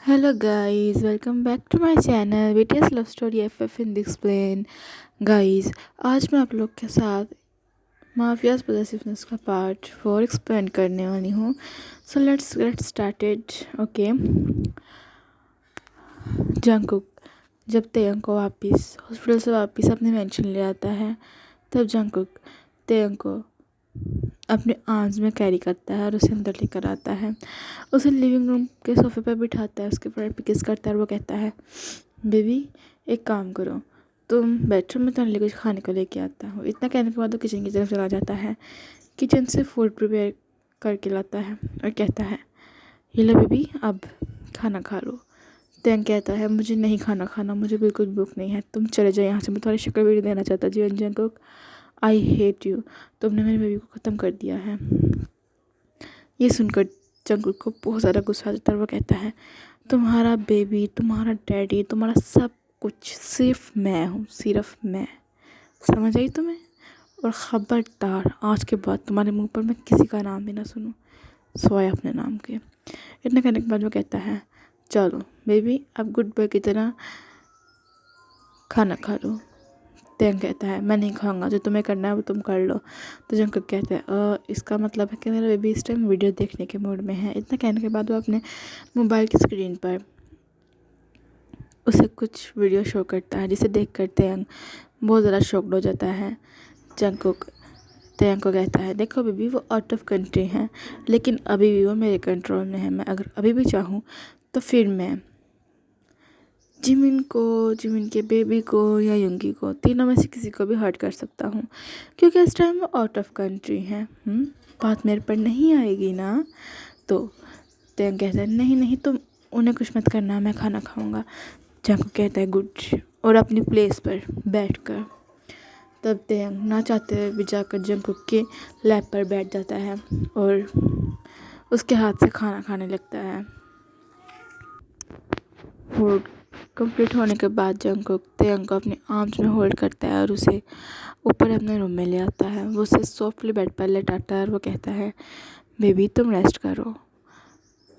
Hello guys, welcome back to my channel BTS Love Story FF in Explain। Guys, आज मैं आप लोग के साथ माफियाज पोजेसिवनेस का पार्ट 4 एक्सप्लेन करने वाली हूँ। So let's get started. Okay, Jungkook जब तेयंग को वापस हॉस्पिटल से वापस अपने मेंशन ले आता है, तब जंगकुक तेयंग को अपने आर्म्स में कैरी करता है और उसे अंदर लेकर आता है। उसे लिविंग रूम के सोफे पर बिठाता है, उसके पैर पे किस करता है और वो कहता है, बेबी एक काम करो, तुम बेडरूम में तुम्हारे लिए कुछ खाने को लेके आता हूँ। इतना कहने के बाद वो किचन की तरफ चला जाता है। किचन से फूड प्रिपेयर करके लाता है और कहता है, ये लो बेबी, अब खाना खा लो। तेंग कहता है, मुझे नहीं खाना खाना, मुझे बिल्कुल भूख नहीं है, तुम चले जाओ यहाँ से, मैं तुम्हारी शक्ल भी नहीं देना चाहता। जी अंजन को, आई हेट यू, तुमने मेरे बेबी को ख़त्म कर दिया है। ये सुनकर जंगकुक को बहुत ज़्यादा गुस्सा आ जाता है। वो कहता है, तुम्हारा बेबी, तुम्हारा डैडी, तुम्हारा सब कुछ सिर्फ मैं हूँ, सिर्फ मैं। समझ आई तुम्हें? और ख़बरदार आज के बाद तुम्हारे मुंह पर मैं किसी का नाम भी ना सुनूँ, स्वाय अपने नाम के। इतना कहने के बाद वो कहता है, चलो बेबी, अब गुड बॉय की तरह खाना खा लो। तेंग कहता है, मैं नहीं खाऊंगा, जो तुम्हें करना है वो तुम कर लो। तो जंगकुक कहता है, इसका मतलब है कि मेरा बेबी इस टाइम वीडियो देखने के मूड में है। इतना कहने के बाद वो अपने मोबाइल की स्क्रीन पर उसे कुछ वीडियो शो करता है, जिसे देख कर तेंग बहुत ज़्यादा शॉक्ड हो जाता है। जंगकुक तेंग को कहता है, देखो बेबी, वो आउट ऑफ कंट्री है, लेकिन अभी भी वो मेरे कंट्रोल में है। मैं अगर अभी भी चाहूँ तो फिर मैं जिमिन के बेबी को या युंगी को, तीनों में से किसी को भी हर्ट कर सकता हूँ, क्योंकि इस टाइम वो आउट ऑफ कंट्री है। बात मेरे पर नहीं आएगी ना? तो तेंग कहता है, नहीं नहीं, तुम उन्हें कुछ मत करना, मैं खाना खाऊंगा। जंगकुक कहता है, गुड, और अपनी प्लेस पर बैठ कर। तब तेंग ना चाहते हुए भी जाकर जंगकुक के लैप पर बैठ जाता है और उसके हाथ से खाना खाने लगता है। फूड कंप्लीट होने के बाद जंगकुक तेयंग को अपने आर्म्स में होल्ड करता है और उसे ऊपर अपने रूम में ले आता है। वो उसे सॉफ्टली बेड पर लेटाता है और वो कहता है, बेबी तुम रेस्ट करो,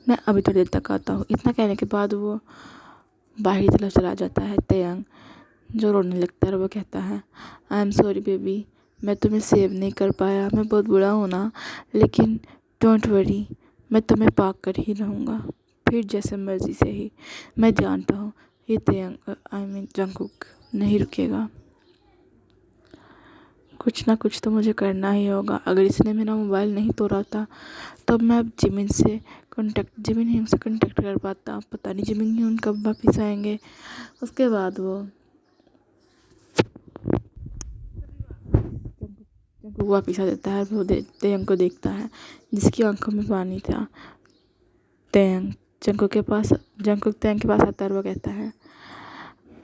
मैं अभी थोड़ी देर तक आता हूँ। इतना कहने के बाद वो बाहरी तरफ चला जाता है। तेयंग जो रोने लगता है और वो कहता है, आई एम सॉरी बेबी, मैं तुम्हें सेव नहीं कर पाया, मैं बहुत बुरा हूँ ना, लेकिन डोंट वरी, मैं तुम्हें पाक कर ही रहूँगा, फिर जैसे मर्जी से ही। मैं जानता हूँ ये तेयंग आई मीन जंगकुक नहीं रुकेगा, कुछ ना कुछ तो मुझे करना ही होगा। अगर इसने मेरा मोबाइल नहीं तोड़ा था तब मैं अब जिमिन ही उनसे कॉन्टेक्ट कर पाता। पता नहीं जिमिन ही उन कब वापस आएंगे। उसके बाद वो जंगकुक वापस आ जाता है और वो तेयंग को देखता है, जिसकी आंखों में पानी था। तेयंग जंगकुक तेयंग के पास आता है और वो कहता है,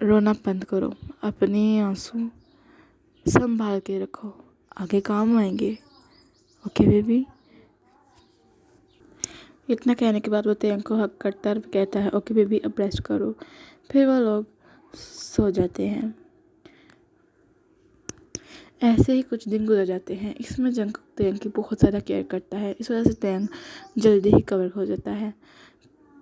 रोना बंद करो, अपने आंसू संभाल के रखो, आगे काम आएंगे, ओके बेबी। इतना कहने के बाद वो तेयंग को हक करता है और कहता है, ओके बेबी, अब रेस्ट करो। फिर वो लोग सो जाते हैं। ऐसे ही कुछ दिन गुजर जाते हैं। इसमें जंगकुक तेयंग की बहुत ज़्यादा केयर करता है, इस वजह से तेयंग जल्दी ही कवर हो जाता है।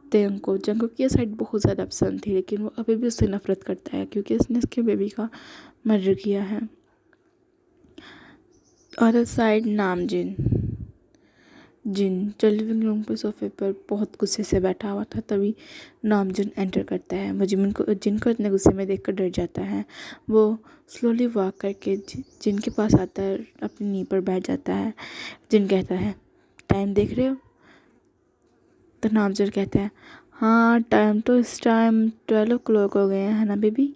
तेयंग को जंगकुक की साइड बहुत ज़्यादा पसंद थी, लेकिन वो अभी भी उससे नफरत करता है क्योंकि उसने उसके बेबी का मर्डर किया है। अदर साइड नामजिन जो लिविंग रूम के सोफे पर बहुत गुस्से से बैठा हुआ था, तभी नामजुन एंटर करता है। वो जिन को इतने गुस्से में देखकर डर जाता है। वो स्लोली वॉक करके जिन के पास आता है, अपनी नी पर बैठ जाता है। जिन कहता है, टाइम देख रहे हो? तो नामजुन कहता है, हाँ टाइम तो इस टाइम 12 o'clock हो गए हैं, है ना बेबी?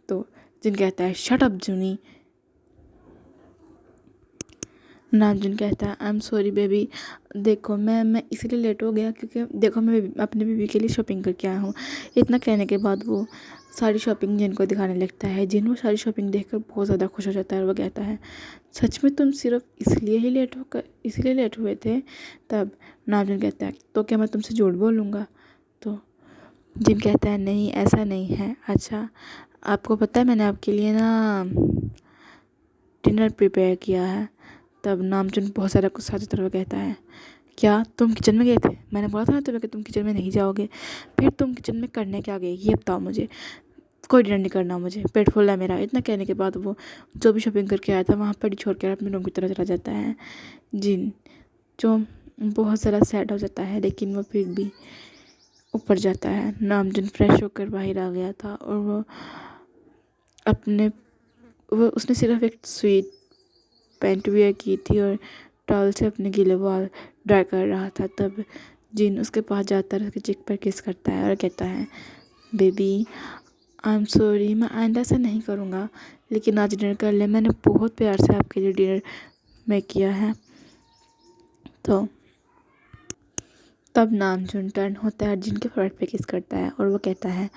तो जिन कहता है, शट अप जूनी। नामजुन कहता है, आई एम सॉरी बेबी, देखो मैं इसीलिए लेट हो गया क्योंकि देखो मैं अपने बेबी के लिए शॉपिंग करके आया हूँ। इतना कहने के बाद वो सारी शॉपिंग जिन को दिखाने लगता है। जिन वो सारी शॉपिंग देखकर बहुत ज़्यादा खुश हो जाता है और वो कहता है, सच में तुम सिर्फ इसलिए लेट हुए थे? तब नामजुन कहता है, तो क्या मैं तुमसे झूठ बोलूँगा? तो जिन कहता है, नहीं ऐसा नहीं है। अच्छा, आपको पता है मैंने आपके लिए ना डिनर प्रिपेयर किया है। तब नामजुन बहुत ज़्यादा गुस्सा आ जाता है, वो कहता है, क्या तुम किचन में गए थे? मैंने बोला था ना तुम्हें कि तुम किचन में नहीं जाओगे। फिर तुम किचन में करने क्या गए ये बताओ मुझे। कोई डिनर नहीं करना मुझे, पेट फुल है मेरा। इतना कहने के बाद वो जो भी शॉपिंग करके आया था वहाँ पर ही छोड़ कर अपने रूम की तरफ चला जाता है। जिन जो बहुत ज़्यादा सैड हो जाता है, लेकिन वो फिर भी ऊपर जाता है। नामजुन फ्रेश होकर बाहर आ गया था और उसने सिर्फ एक स्वीट पैंट वियर की थी और टॉवल से अपने गीले बाल ड्राई कर रहा था। तब जिन उसके पास जाता है, उसके चिक पर किस करता है और कहता है, बेबी आई एम सॉरी, मैं आइंदा ऐसा नहीं करूँगा, लेकिन आज डिनर कर ले। मैंने बहुत प्यार से आपके लिए डिनर मैं किया है। तो तब नामजुन टर्न होता है, अर्जुन के फोrehead पे किस करता है और वो कहता है,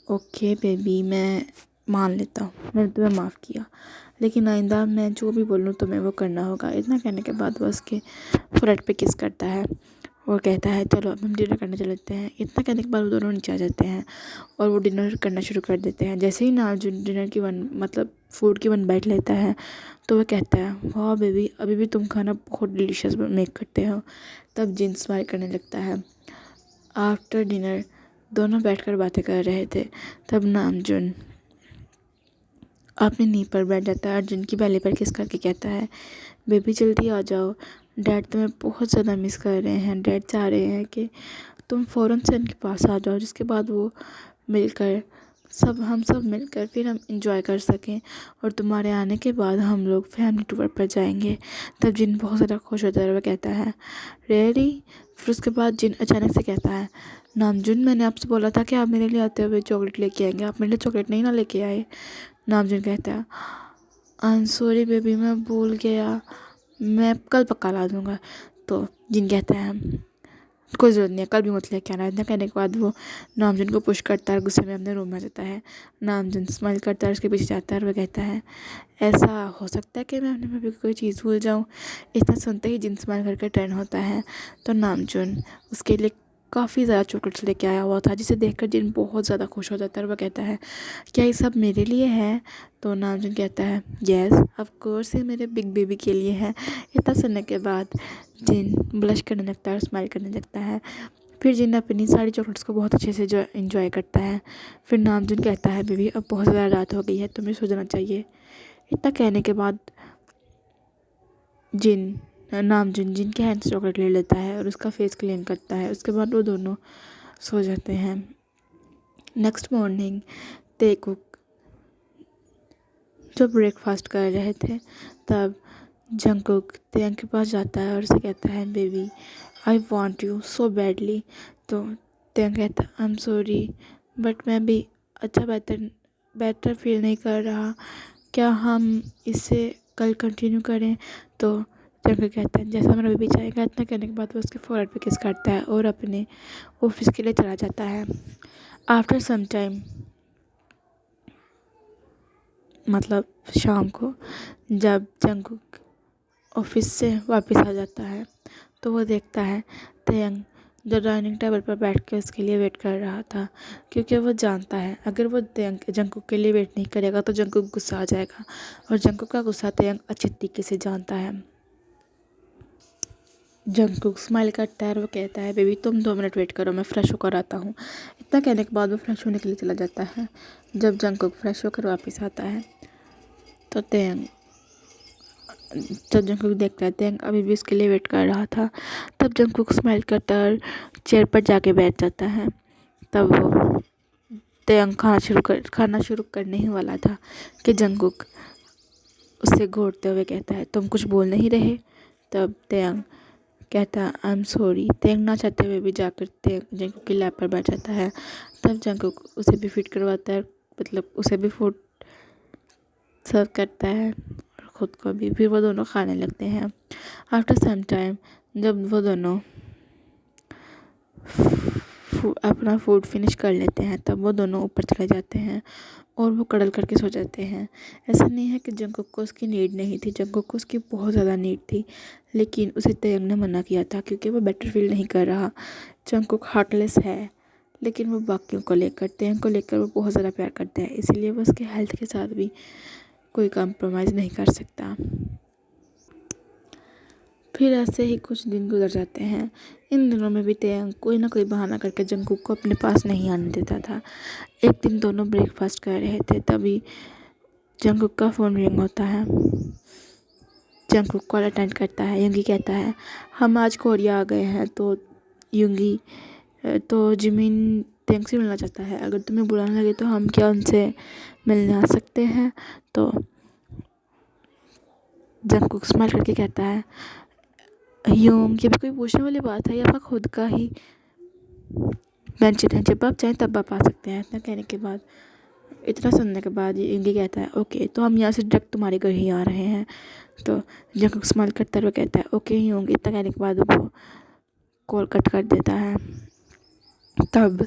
ओके बेबी, मैं मान लेता हूँ, मैंने तुम्हें माफ़ किया, लेकिन आइंदा मैं जो भी बोलूँ तुम्हें वो करना होगा। इतना कहने के बाद वो उसके फोrehead पे किस करता है और कहता है, चलो अब हम डिनर करने चलते हैं। इतना कहने के बाद वो दोनों नीचे आ जाते हैं और वो डिनर करना शुरू कर देते हैं। जैसे ही नामजुन डिनर की फूड की 1 बाइट लेता है तो वह कहता है, वाह बेबी, अभी भी तुम खाना बहुत डिलीशियस मेक करते हो। तब जिन स्माइल करने लगता है। आफ्टर डिनर दोनों बैठकर बातें कर रहे थे। तब नामजुन अपनी नींव पर बैठ जाता है, अर्जुन की बैली पर किस करके कहता है, बेबी जल्दी आ जाओ, डैड तुम्हें बहुत ज़्यादा मिस कर रहे हैं। डैड चाह रहे हैं कि तुम फ़ौरन से उनके पास आ जाओ, जिसके बाद वो मिलकर हम सब मिलकर फिर हम इंजॉय कर सकें और तुम्हारे आने के बाद हम लोग फैमिली टूर पर जाएंगे। तब जिन बहुत ज़्यादा खुश होता है, वह कहता है, रियली। फिर उसके बाद जिन अचानक से कहता है, नामजुन, मैंने आपसे बोला था कि आप मेरे लिए आते हुए चॉकलेट लेके आएंगे, आप मेरे लिए चॉकलेट नहीं ना लेके आए। नामजुन कहता है, आई एम सॉरी बेबी, मैं भूल गया, मैं कल पक्का ला दूँगा। तो जिन कहता है, कोई ज़रूरत नहीं है, कल भी मत लेके आना। इतना कहने के बाद वो नामजुन को पुश करता है, गुस्से में अपने रूम में जाता है। नामजुन स्माइल करता है, उसके पीछे जाता है और वह कहता है, ऐसा हो सकता है कि मैं अपने भाभी को कोई चीज़ भूल जाऊँ। इतना सुनते ही जिन स्माइल करके टर्न होता है तो नामजुन उसके लिए काफ़ी ज़्यादा चॉकलेट्स लेके आया हुआ था, जिसे देखकर जिन बहुत ज़्यादा खुश हो जाता है और वह कहता है, क्या ये सब मेरे लिए है? तो नामजुन कहता है, येस ऑफ कोर्स, ये मेरे बिग बेबी के लिए है। इतना सुनने के बाद जिन ब्लश करने लगता है और स्माइल करने लगता है। फिर जिन अपनी सारी चॉकलेट्स को बहुत अच्छे से जो इन्जॉय करता है। फिर नामजुन कहता है, बेबी अब बहुत ज़्यादा रात हो गई है, तुम्हें सो जाना चाहिए। इतना कहने के बाद नामजुन जिन के हैंड से चॉकलेट ले लेता है और उसका फेस क्लीन करता है। उसके बाद वो दोनों सो जाते हैं। नेक्स्ट मॉर्निंग तेकुक जब ब्रेकफास्ट कर रहे थे, तब जंगकुक तेयंग के पास जाता है और उसे कहता है, baby I want you so badly. तो तेयंग कहता है, आई एम सॉरी, बट मैं भी अच्छा बेटर फील नहीं कर रहा, क्या हम इसे कल कंटिन्यू करें? तो जंगकुक कहता है, जैसा मेरा बेबी चाहेगा। इतना कहने के बाद वो उसके फोrehead पे किस करता है और अपने ऑफिस के लिए चला जाता है। आफ्टर सम टाइम, मतलब शाम को, जब जंगकुक ऑफिस से वापस आ जाता है तो वो देखता है तेयंग जो डाइनिंग टेबल पर बैठ के उसके लिए वेट कर रहा था, क्योंकि वो जानता है अगर वो जंगकुक के लिए वेट नहीं करेगा तो जंगकुक गुस्सा आ जाएगा और जंगकुक का गुस्सा तेयंग अच्छे तरीके से जानता है। जंगकुक स्माइल करता है और वो कहता है, बेबी तुम 2 मिनट वेट करो, मैं फ़्रेश होकर आता हूँ। इतना कहने के बाद वो फ्रेश होने के लिए चला जाता है। जब जंगकुक फ्रेश होकर वापस आता है तो जब जंगकुक देखता है तेयंग अभी भी उसके लिए वेट कर रहा था। तब जंगकुक स्माइल करता है और चेयर पर जाके बैठ जाता है। तब वो तेयंग खाना शुरू करने ही वाला था कि जंगकुक उसे घूरते हुए कहता है, तुम कुछ बोल नहीं रहे? तब तेयंग कहता है, आई एम सॉरी। तेयंग ना चाहते हुए भी जाकर जंगकुक की लैप पर बैठ जाता है। तब जंगकुक उसे भी फिट करवाता है, मतलब उसे भी फूड सर्व करता है और ख़ुद को भी। फिर वो दोनों खाने लगते हैं। आफ्टर सम टाइम, जब वो दोनों अपना फूड फिनिश कर लेते हैं तब वो दोनों ऊपर चले जाते हैं और वो कडल करके सो जाते हैं। ऐसा नहीं है कि जंगकुक को उसकी नीड नहीं थी, जंगकुक को उसकी बहुत ज़्यादा नीड थी, लेकिन उसे तेयंग ने मना किया था क्योंकि वो बेटर फील नहीं कर रहा। जंगकुक हार्टलेस है, लेकिन वो बाकियों को लेकर, तेयंग को लेकर वो बहुत ज़्यादा प्यार करता है, इसलिए वो उसके हेल्थ के साथ भी कोई कॉम्प्रोमाइज़ नहीं कर सकता। फिर ऐसे ही कुछ दिन गुजर जाते हैं। इन दिनों में भी तेयंग कोई ना कोई बहाना करके जंगकुक को अपने पास नहीं आने देता था। एक दिन दोनों ब्रेकफास्ट कर रहे थे, तभी जंगकुक का फ़ोन रिंग होता है। जंगकुक कॉल अटेंड करता है। युंगी कहता है हम आज कोरिया आ गए हैं। तो जिमिन तेयंग से मिलना चाहता है। अगर तुम्हें बुरा ना लगे तो हम क्या उनसे मिलने आ सकते हैं? तो जंगकुक स्माइल करके कहता है ह्यूम, ये भी कोई पूछने वाली बात है, ये आपका खुद का ही मेंशन है, जब आप चाहें तब आप आ सकते हैं। इतना कहने के बाद, इतना सुनने के बाद युंगी कहता है ओके, तो हम यहाँ से डायरेक्ट तुम्हारे घर ही आ रहे हैं। तो जंगकुक स्माइल करता हुआ कहता है ओके ह्यूम। इतना कहने के बाद वो कॉल कट कर देता है। तब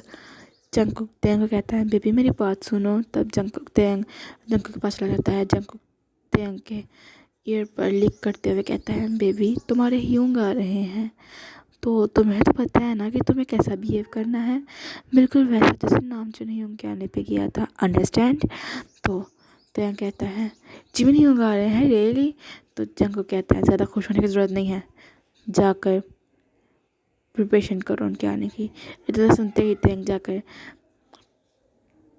जंगकुक तेयंग को कहता है बेबी मेरी बात सुनो। तब जंगकुक के पास चला जाता है। जंगकुक तेयंग के ईयर पर लिक करते हुए कहता है बेबी तुम्हारे ह्यूंग आ रहे हैं, तो तुम्हें तो पता है ना कि तुम्हें कैसा बिहेव करना है, बिल्कुल वैसा जैसे नाम चुने ह्यूंग के आने पे किया था, अंडरस्टैंड? तो तेयंग कहता है जिमिन ह्यूंग आ रहे हैं रियली? तो जंगकुक कहता है ज़्यादा खुश होने की ज़रूरत नहीं है, जाकर प्रिपरेशन करो उनके आने की। इतना सुनते ही तेयंग जाकर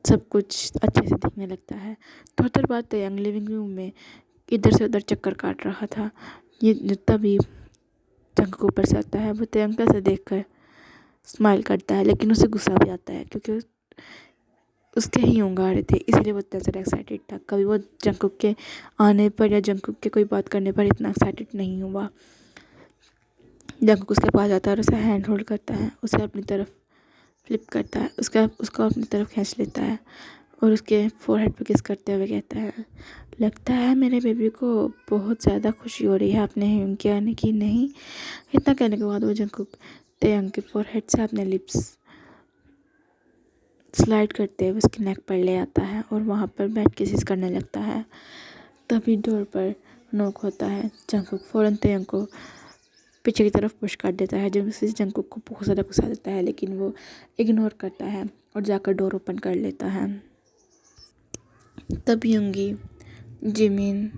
सब कुछ अच्छे से दिखने लगता है। थोड़ी देर बाद तेयंग लिविंग रूम में इधर से उधर चक्कर काट रहा था। ये तभी जंगकुक ऊपर से आता है। वो तेयंग को ऐसे देखकर स्माइल करता है, लेकिन उसे गुस्सा भी आता है क्योंकि उसके ही ह्यूंग आ रहे थे, इसीलिए वो इतना ज़्यादा एक्साइटेड था। कभी वो जंगकुक के आने पर या जंगकुक के कोई बात करने पर इतना एक्साइटेड नहीं हुआ। जंगकुक उसके पास जाता है और उसे हैंड होल्ड करता है, उसे अपनी तरफ फ्लिप करता है, उसको अपनी तरफ खींच लेता है और उसके फोरहेड पर किस करते हुए कहता है लगता है मेरे बेबी को बहुत ज़्यादा खुशी हो रही है अपने ह्यूंग के आने की, नहीं? इतना कहने के बाद वो जंगकुक तेयंग के फोरहेड से अपने लिप्स स्लाइड करते हुए उसके नेक पर ले आता है और वहाँ पर बैठ के किस करने लगता है। तभी डोर पर नॉक होता है। जंगकुक फ़ौरन तेयंग को पीछे की तरफ पुश कर देता है, जिससे जंगकुक को बहुत ज़्यादा गुस्सा देता है, लेकिन वो इग्नोर करता है और जाकर डोर ओपन कर लेता है। तब युंगी, जिमिन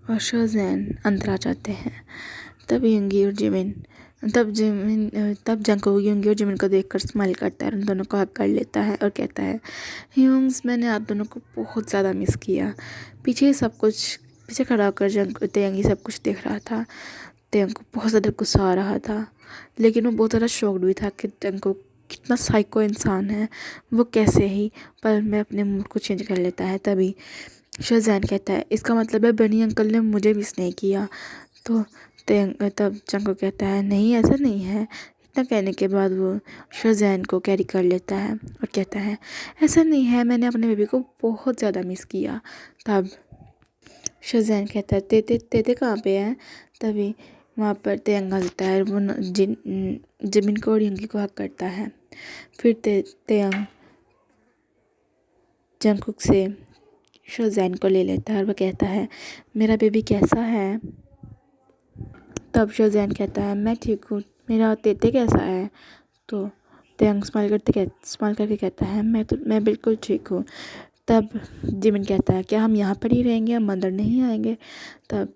और शोज़ेन अंदर आ जाते हैं। तब जंगकुक युंगी और जिमिन को देखकर स्माइल करता है और उन दोनों को हग कर लेता है और कहता है ह्यूंग्स मैंने आप दोनों को बहुत ज़्यादा मिस किया। पीछे खड़ा होकर तेयंग सब कुछ देख रहा था। तेयंग को बहुत ज़्यादा गुस्सा आ रहा था, लेकिन वो बहुत ज़्यादा शॉक्ड भी था कि जंगकुक कितना साइको इंसान है, वो कैसे ही पल में अपने मूड को चेंज कर लेता है। तभी शोज़ेन कहता है इसका मतलब है बनी अंकल ने मुझे मिस नहीं किया। तो तब जंगकुक कहता है नहीं ऐसा नहीं है। इतना कहने के बाद वो शोज़ेन को कैरी कर लेता है और कहता है ऐसा नहीं है, मैंने अपने बेबी को बहुत ज़्यादा मिस किया। तब शोज़ेन कहता है तेते कहाँ पे है? तभी वहाँ पर तेयंग आ जाता है। वो जिमिन को और युंगी को हक करता है। फिर तेयंग जंगकुक से शोज़ेन को ले लेता है और वह कहता है मेरा बेबी कैसा है? तब शोज़ेन कहता है मैं ठीक हूँ, मेरा तेते कैसा है? तो तेयंग स्माइल करके कहता है मैं बिल्कुल ठीक हूँ। तब जिमिन कहता है क्या हम यहाँ पर ही रहेंगे, हम अंदर नहीं आएंगे? तब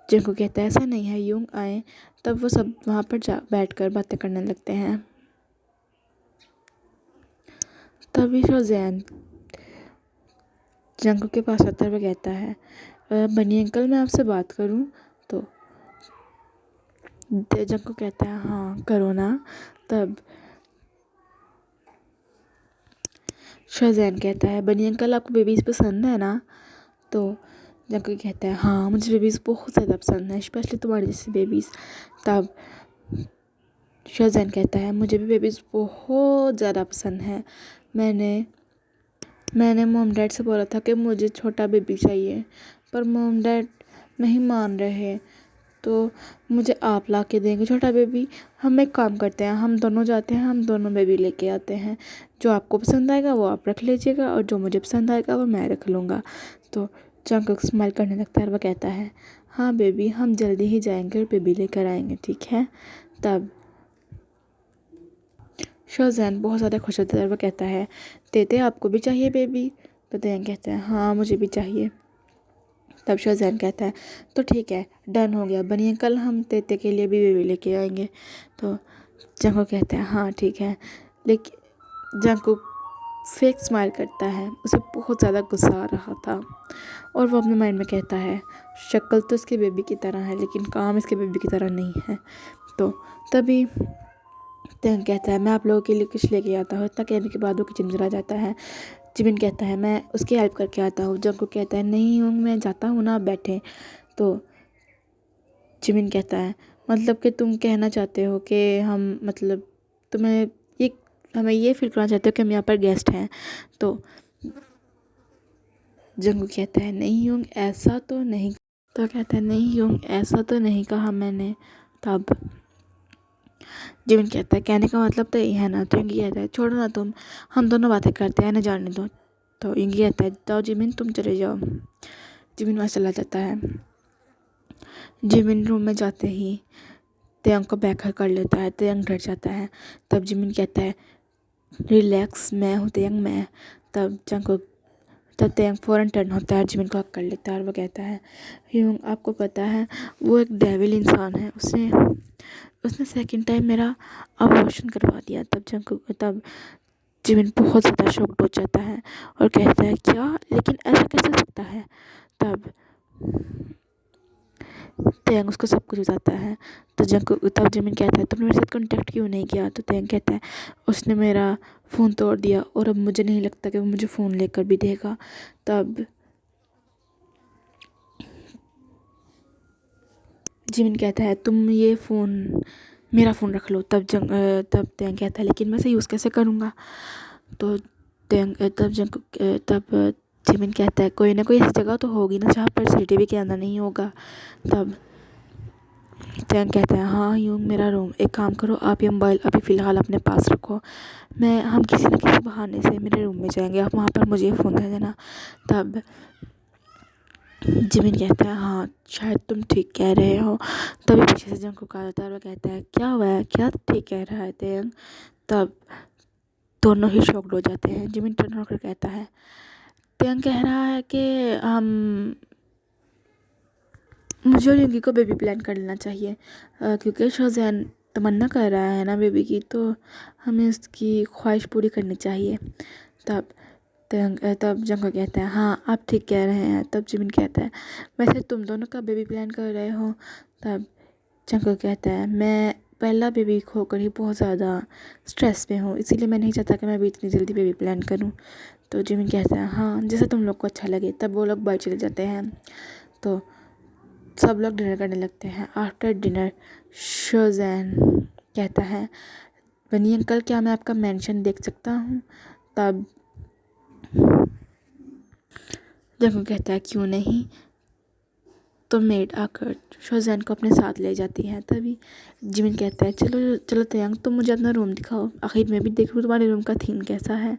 जंगकुक कहता है ऐसा नहीं है, यूं आए। तब वो सब वहाँ पर बैठकर बातें करने लगते हैं। तभी शोज़ेन जंगकुक के पास आता है, वह कहता है बनी अंकल मैं आपसे बात करूं? तो जंगकुक कहता है हाँ करो ना। तब शोज़ेन कहता है बनी अंकल आपको बेबीज़ पसंद है ना? तो जंगकुक कहता है हाँ मुझे बेबीज़ बहुत ज़्यादा पसंद है, स्पेशली तुम्हारे जैसे बेबीज़। तब शोज़ेन कहता है मुझे भी बेबीज़ बहुत ज़्यादा पसंद है। मैंने मॉम डैड से बोला था कि मुझे छोटा बेबी चाहिए, पर मॉम डैड नहीं मान रहे, तो मुझे आप ला के देंगे छोटा बेबी। हम एक काम करते हैं, हम दोनों जाते हैं, हम दोनों बेबी लेके आते हैं। जो आपको पसंद आएगा वो आप रख लीजिएगा और जो मुझे पसंद आएगा वो मैं रख लूँगा। तो जंगकुक स्माइल करने लगता है और वह कहता है हाँ बेबी हम जल्दी ही जाएंगे और बेबी लेकर आएंगे, ठीक है? तब शोज़ेन बहुत ज़्यादा खुश होता है और वह कहता है तेते आपको भी चाहिए बेबी? तो तेयंग कहता है हाँ मुझे भी चाहिए। तब शोजैन कहता है तो ठीक है, डन हो गया बनिए, कल हम तेते के लिए भी बेबी लेके आएंगे। तो जंगकुक कहता है हाँ ठीक है, लेकिन जंगकुक फेक स्माइल करता है, उसे बहुत ज़्यादा गुस्सा आ रहा था और वो अपने माइंड में कहता है शक्ल तो इसके बेबी की तरह है लेकिन काम इसके बेबी की तरह नहीं है। तो तभी तेंग कहता है मैं आप लोगों के लिए कुछ लेके आता हूँ। इतना कहने के बाद वो किचन चला जाता है। जिमिन कहता है मैं उसकी हेल्प करके आता हूँ। जंगकुक कहता है नहीं हूँ, मैं जाता हूँ ना, आप बैठे। तो जिमिन कहता है मतलब कि तुम कहना चाहते हो कि हम मतलब तुम्हें ये हमें ये फील करना चाहते हो कि हम यहाँ पर गेस्ट हैं। तो जंगकुक कहता है नहीं हूँ ऐसा तो नहीं, तो कहता है नहीं हूँ ऐसा तो नहीं कहा मैंने। तब जिमिन कहता है कहने का मतलब तो ये है ना। तो यंगी कहता है छोड़ो ना तुम, हम दोनों बातें करते हैं ना, जाने दो। तो यंगी कहता है जाओ जिमिन तुम चले जाओ। जिमिन वहाँ चला जाता है। जिमिन रूम में जाते ही तेयंग को बैकहग कर लेता है। तेयंग डर जाता है। तब जिमिन कहता है रिलैक्स, मैं हूँ तेयंग, मैं। तब तेयंग फ़ौरन टर्न होता है, जिमिन को हक कर लेता है और वो कहता है ह्यूंग आपको पता है वो एक डेविल इंसान है, उसने सेकंड टाइम मेरा अबॉर्शन करवा दिया। तब जिमिन बहुत ज़्यादा शॉक्ड हो जाता है और कहता है क्या, लेकिन ऐसा कैसे हो सकता है। तब तेयंग उसको सब कुछ बताता है। तब जिमिन कहता है तुमने मेरे साथ कांटेक्ट क्यों नहीं किया। तो तेयंग कहता है उसने मेरा फ़ोन तोड़ दिया और अब मुझे नहीं लगता कि वो मुझे फ़ोन लेकर भी देगा। तब जिमिन कहता है तुम ये फ़ोन मेरा फ़ोन रख लो। तब तेयंग कहता है लेकिन मैं इसे यूज़ कैसे करूँगा। तो तब जिमिन कहता है कोई ना कोई ऐसी जगह तो होगी ना जहाँ पर सीसीटीवी कैमरा नहीं होगा। तब तेयंग कहता है हाँ यूं मेरा रूम, एक काम करो आप ये मोबाइल अभी फ़िलहाल अपने पास रखो, हम किसी न किसी बहाने से मेरे रूम में जाएंगे, आप वहाँ पर मुझे फ़ोन दे देना। तब जिमिन कहता है हाँ शायद तुम ठीक कह रहे हो। तभी पीछे से जंगकुक आ जाता है और वो कहता है क्या हुआ है, क्या ठीक कह रहा है तेयंग। तब दोनों ही शॉक्ड हो जाते हैं। जिमिन टर्न होकर कहता है तेयंग कह रहा है कि मुझे और युंगी को बेबी प्लान कर लेना चाहिए, क्योंकि शोजैन तमन्ना कर रहा है ना बेबी की, तो हमें उसकी ख्वाहिश पूरी करनी चाहिए। तब जंगकुक कहता है हाँ आप ठीक कह रहे हैं। तब जिमिन कहता है वैसे तुम दोनों का बेबी प्लान कर रहे हो। तब जंगकुक कहता है मैं पहला बेबी खोकर ही बहुत ज़्यादा स्ट्रेस में हूँ, इसीलिए मैं नहीं चाहता कि मैं भी इतनी जल्दी बेबी प्लान करूँ। तो जिमिन कहता है हाँ जैसे तुम लोग को अच्छा लगे। तब वो लोग बाहर चले जाते हैं। तो सब लोग डिनर करने लगते हैं। आफ्टर डिनर शोजैन कहता है बनी अंकल क्या मैं आपका मेंशन देख सकता हूँ। तब जंगकुक कहता है क्यों नहीं। तो मेड आकर शोजैन को अपने साथ ले जाती है। तभी जिमिन कहता है चलो चलो तेयंग तुम मुझे अपना रूम दिखाओ, आखिर मैं भी देख लूँ तुम्हारे रूम का थीम कैसा है।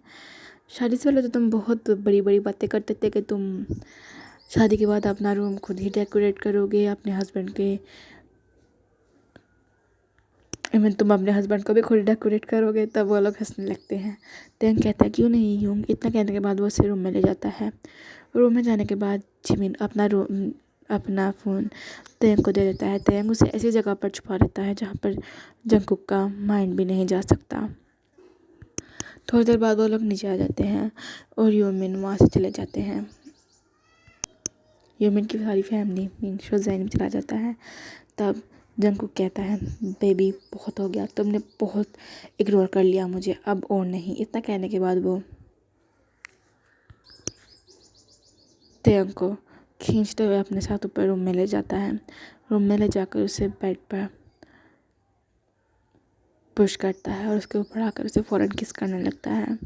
शादी से पहले तो तुम बहुत बड़ी बड़ी बातें करते थे कि तुम शादी के बाद अपना रूम खुद ही डेकोरेट करोगे, अपने हस्बैंड के तुम अपने हस्बैंड को भी खुद डेकोरेट करोगे। तब वो लोग हंसने लगते हैं। तेयंग कहता है क्यों नहीं यूं। इतना कहने के बाद वो उसे रूम में ले जाता है। रूम में जाने के बाद जिमिन अपना फ़ोन तेयंग को दे देता है। तेयंग उसे ऐसी जगह पर छुपा देता है जहाँ पर जंगकुक का माइंड भी नहीं जा सकता। थोड़ी देर बाद वो लोग नीचे आ जाते हैं और यूमिन वहाँ से चले जाते हैं। यूमिन की सारी फैमिली मीन शोजैन भी चला जाता है। तब जंगकुक कहता है बेबी बहुत हो गया, तुमने बहुत इग्नोर कर लिया मुझे, अब और नहीं। इतना कहने के बाद वो तेयंग को खींचते हुए अपने साथ ऊपर रूम में ले जाता है। रूम में ले जाकर उसे बेड पर पुश करता है और उसके ऊपर आकर उसे फ़ौरन किस करने लगता है।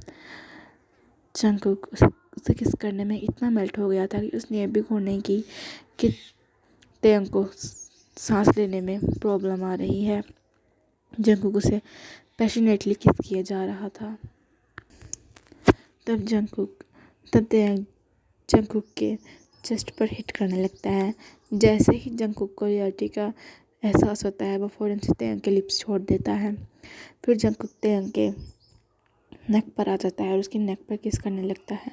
जंगकुक उसे किस करने में इतना मेल्ट हो गया था कि उसने ये भी गौर नहीं की कि तेयंग को सांस लेने में प्रॉब्लम आ रही है। जंगकुक उसे पैशनेटली किस किया जा रहा था। तब तेयंग जंगकुक के चेस्ट पर हिट करने लगता है। जैसे ही जंगकुक को रियलिटी का एहसास होता है वो फ़ौरन से तेयंग के लिप्स छोड़ देता है। फिर जंगकुक तेयंग के नेक पर आ जाता है और उसकी नेक पर किस करने लगता है।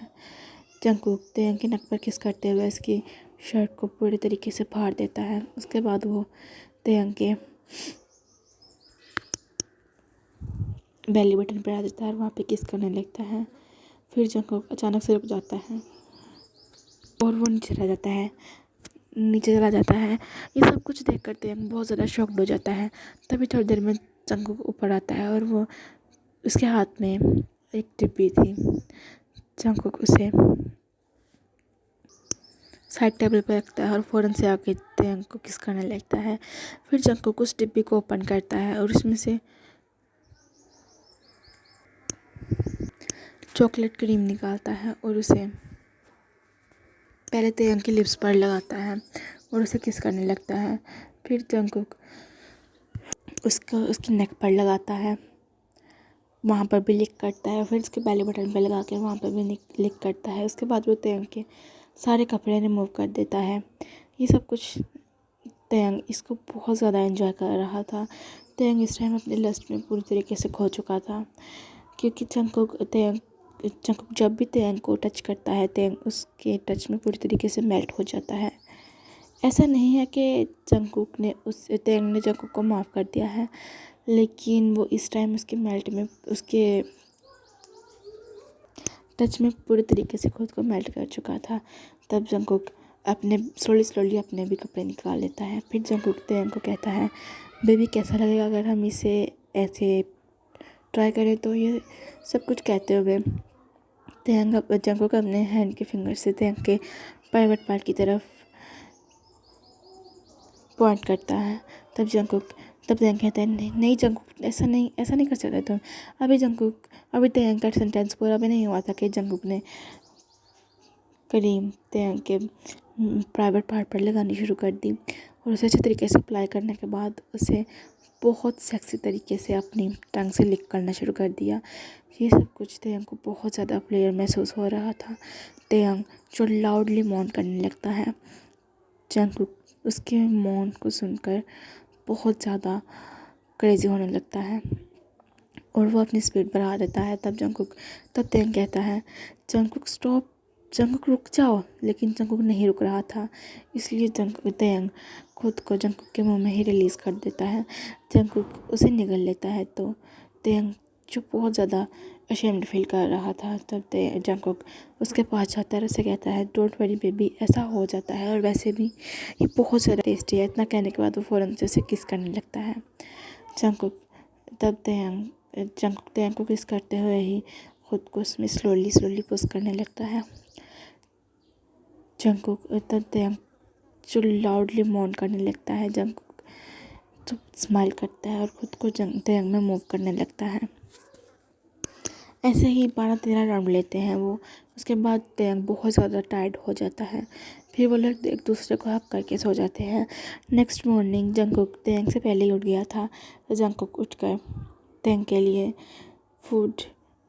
जंगकुक तेयंग के नक पर किस करते हुए उसकी शर्ट को पूरी तरीके से फाड़ देता है। उसके बाद वो तेयंग के बेली बटन पर आ जाता है और वहाँ पे किस करने लगता है। फिर जंगकुक अचानक से रुक जाता है और वो नीचे चला जाता है। ये सब कुछ देख कर तेयंग बहुत ज़्यादा शॉक्ड हो जाता है। तभी थोड़ी देर में जंगकुक ऊपर आता है और वो उसके हाथ में एक डिब्बी थी। जंगकुक उसे साइड टेबल पर रखता है और फ़ौरन से आके तेयंग को किस करने लगता है। फिर जंगकुक उस डिब्बी को ओपन करता है और उसमें से चॉकलेट क्रीम निकालता है और उसे पहले तेयंग की लिप्स पर लगाता है और उसे किस करने लगता है। फिर जंगकुक उसकी नेक पर लगाता है, वहाँ पर भी लिक करता है। फिर उसके बेली बटन पर लगा के वहाँ पर भी लिक करता है। उसके बाद वो तेयंग के सारे कपड़े रिमूव कर देता है। ये सब कुछ तेयंग इसको बहुत ज़्यादा एंजॉय कर रहा था। तेयंग इस टाइम अपने लस्ट में पूरी तरीके से खो चुका था, क्योंकि जंगकुक जब भी तेयंग को टच करता है तेयंग उसके टच में पूरी तरीके से मेल्ट हो जाता है। ऐसा नहीं है कि तेयंग ने जंगकुक को माफ़ कर दिया है, लेकिन वो इस टाइम उसके टच में पूरी तरीके से खुद को मेल्ट कर चुका था। तब जंगकुक अपने स्लोली अपने भी कपड़े निकाल लेता है। फिर जंगकुक तेयंग को कहता है, बेबी कैसा लगेगा अगर हम इसे ऐसे ट्राई करें। तो ये सब कुछ कहते हुए जंगकुक अपने हैंड के फिंगर से तेयंग के प्राइवेट पार्ट की तरफ पॉइंट करता है। तब तेयंग कहता है, नहीं जंगकुक, ऐसा नहीं कर सकते तुम। अभी तेयंग का सेंटेंस पूरा भी नहीं हुआ था कि जंगकुक ने क्रीम तेयंग के प्राइवेट पार्ट पर लगानी शुरू कर दी और उसे अच्छे तरीके से अप्लाई करने के बाद उसे बहुत सेक्सी तरीके से अपनी टंग से लिक करना शुरू कर दिया। ये सब कुछ तेयंग को बहुत ज़्यादा प्लेयर महसूस हो रहा था। तेयंग जो लाउडली मौन करने लगता है, जंगकुक उसके मौन को सुनकर बहुत ज़्यादा क्रेजी होने लगता है और वो अपनी स्पीड बढ़ा देता है। तब तेयंग कहता है, जंगकुक स्टॉप, जंगकुक रुक जाओ। लेकिन जंगकुक नहीं रुक रहा था, इसलिए तेयंग खुद को जंगकुक के मुंह में ही रिलीज़ कर देता है। जंगकुक उसे निगल लेता है तो तेयंग जो बहुत ज़्यादा अशेम्ड फील कर रहा था, तब जंगकुक उसके पास जाता है और उसे कहता है, डोंट वरी बेबी, ऐसा हो जाता है और वैसे भी ये बहुत ज़्यादा टेस्टी है। इतना कहने के बाद वो फ़ौरन से उसे किस करने लगता है। जंगकुक तेयंग को किस करते हुए ही खुद को उसमें स्लोली पुश करने लगता है। तेयंग जो लाउडली मौन करने लगता है, जंगकुक तो स्माइल करता है और खुद को तेयंग में मूव करने लगता है। ऐसे ही 12-13 राउंड लेते हैं वो। उसके बाद तेयंग बहुत ज़्यादा टायर्ड हो जाता है। फिर वो लोग एक दूसरे को हक करके सो जाते हैं। नेक्स्ट मॉर्निंग जंगकुक तेयंग से पहले ही उठ गया था, तो जंगकुक उठकर तेयंग के लिए फूड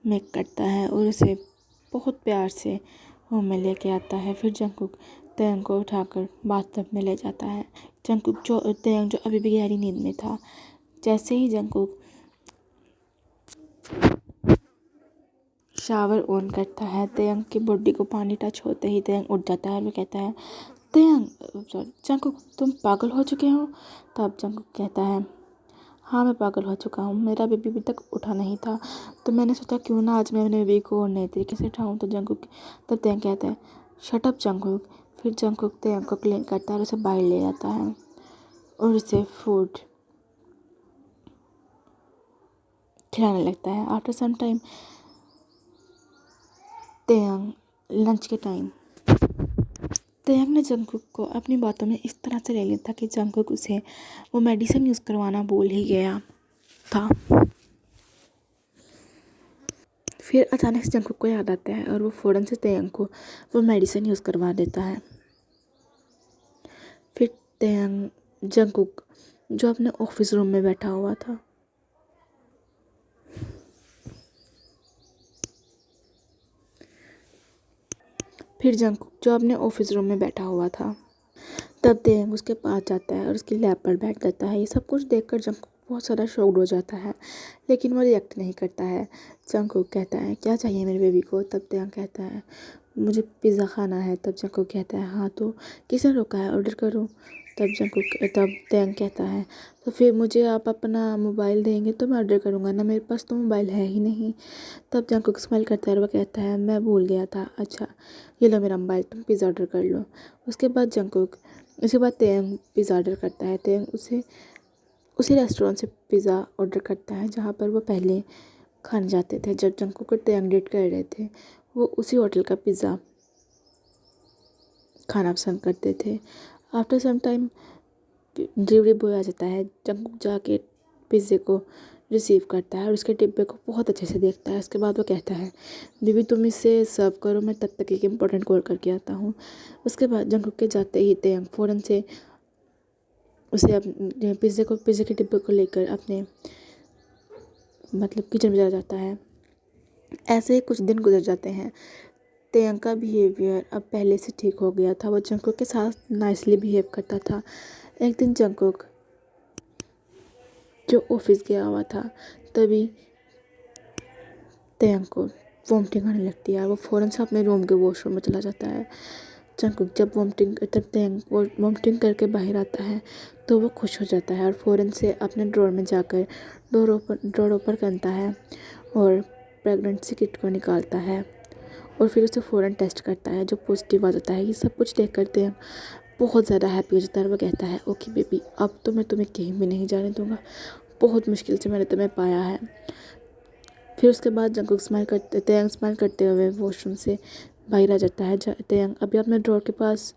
मेक करता है और उसे बहुत प्यार से रूम में लेके आता है। फिर जंगकुक तेयंग को उठाकर बाथटब में ले जाता है। तेयंग जो अभी भी गहरी नींद में था, जैसे ही जंगकुक शावर ऑन करता है, तेयंग की बॉडी को पानी टच होते ही तेयंग उठ जाता है और वो कहता है, जंगकुक तुम पागल हो चुके हो। तब जंगकुक कहता है, हाँ मैं पागल हो चुका हूँ, मेरा बेबी अभी तक उठा नहीं था, तो मैंने सोचा क्यों ना आज मैं अपने बेबी को और नए तरीके से उठाऊँ। तब तेयंग कहता है, शट अप जंगकुक। फिर जंगकुक तेयंग को क्लीन करता है और उसे बाहर ले जाता है और उसे फूड खिलाने लगता है। आफ्टर सम टाइम लंच के टाइम तेयंग ने जंगकुक को अपनी बातों में इस तरह से ले लिया था कि जंगकुक उसे वो मेडिसिन यूज़ करवाना भूल ही गया था। फिर अचानक से जंगकुक को याद आता है और वो फ़ौरन से तेयंग को वो मेडिसिन यूज़ करवा देता है। फिर जंगकुक जो अपने ऑफिस रूम में बैठा हुआ था, तब तेयंग उसके पास जाता है और उसकी लैब पर बैठ जाता है। ये सब कुछ देखकर जंगकुक बहुत ज़्यादा शॉक्ड हो जाता है, लेकिन वो रिएक्ट नहीं करता है। जंगकुक कहता है, क्या चाहिए मेरे बेबी को। तब तेयंग कहता है, मुझे पिज़्ज़ा खाना है। तब जंकुक कहता है हाँ तो किसने रोका है, ऑर्डर करो। तब तेयंग कहता है तो फिर मुझे आप अपना मोबाइल देंगे तो मैं ऑर्डर करूँगा ना, मेरे पास तो मोबाइल है ही नहीं। तब जंकुक स्माइल करता है और वह कहता है मैं भूल गया था, अच्छा ये लो मेरा मोबाइल, तुम पिज़्ज़ा ऑर्डर कर लो। उसके बाद तेयंग पिज़्ज़ा ऑर्डर करता है। तेयंग उसी रेस्टोरेंट से पिज़्ज़ा ऑर्डर करता है जहाँ पर वो पहले खाने जाते थे। जब जंकुक और तेयंग डेट कर रहे थे वो उसी होटल का पिज़्ज़ा खाना पसंद करते थे। After some time delivery boy आ जाता है। जंकुक जाके पिज़्ज़े को रिसीव करता है और उसके डिब्बे को बहुत अच्छे से देखता है। उसके बाद वो कहता है बेबी तुम इसे सर्व करो, मैं तब तक एक इम्पोर्टेंट कॉल करके आता हूँ। उसके बाद जंकुक के जाते ही तेयंग फ़ौरन से उसे पिज़्ज़े के डिब्बे को लेकर अपने किचन में चला जाता है। ऐसे ही कुछ दिन गुजर जाते हैं। तेयंग का बिहेवियर अब पहले से ठीक हो गया था। वो जंकुक के साथ नाइसली बिहेव करता था। एक दिन जंकुक जो ऑफिस गया हुआ था तभी तेयंग को वॉमिटिंग आने लगती है। वो फ़ौरन से अपने रूम के वॉशरूम में चला जाता है। तब तेयंग वॉमिटिंग करके बाहर आता है तो वो खुश हो जाता है और फ़ौरन से अपने ड्रॉर में जाकर ड्रॉर ओपन करता है और प्रेगनेंसी किट को निकालता है और फिर उसे फ़ौरन टेस्ट करता है जो पॉजिटिव आ जाता है। ये सब कुछ देख कर तेयंग बहुत ज़्यादा हैप्पी हो जाता है और वो कहता है ओके बेबी अब तो मैं तुम्हें कहीं भी नहीं जाने दूँगा, बहुत मुश्किल से मैंने तुम्हें पाया है। फिर उसके बाद तेयंग स्माइल करते हुए वॉशरूम से बाहर आ जाता है। तेयंग अभी अपने ड्रॉर के पास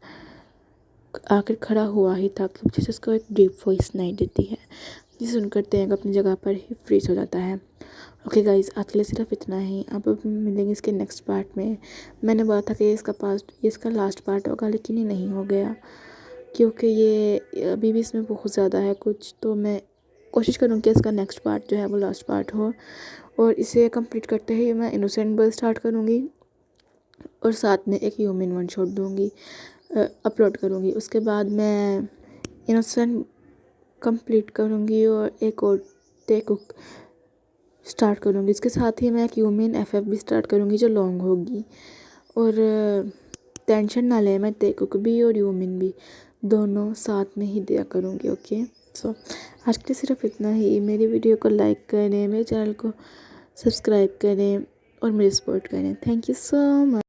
आकर खड़ा हुआ ही था कि जिसे उसको एक डीप वॉइस सुनाई देती है, जिसे सुनकर तेयंग अपनी जगह पर ही फ्रीज हो जाता है। ओके गाइस, आज के लिए सिर्फ इतना ही। अब मिलेंगे इसके नेक्स्ट पार्ट में। मैंने बोला था कि ये इसका लास्ट पार्ट होगा, लेकिन ये नहीं हो गया क्योंकि ये अभी भी इसमें बहुत ज़्यादा है कुछ, तो मैं कोशिश करूँगी कि इसका नेक्स्ट पार्ट जो है वो लास्ट पार्ट हो। और इसे कंप्लीट करते ही मैं इनोसेंट बर्ड स्टार्ट करूँगी और साथ में एक ह्यूमन वन शॉट दूँगी, अपलोड करूँगी। उसके बाद मैं इनोसेंट कंप्लीट करूँगी और एक और तेकुक स्टार्ट करूँगी। इसके साथ ही मैं एक ह्यूमन एफएफ भी स्टार्ट करूँगी जो लॉन्ग होगी। और टेंशन ना लें, मैं तेकुक भी और ह्यूमन भी दोनों साथ में ही दिया करूँगी। ओके सो आज के लिए सिर्फ इतना ही। मेरी वीडियो को लाइक करें, मेरे चैनल को सब्सक्राइब करें और मुझे सपोर्ट करें। Thank you so much.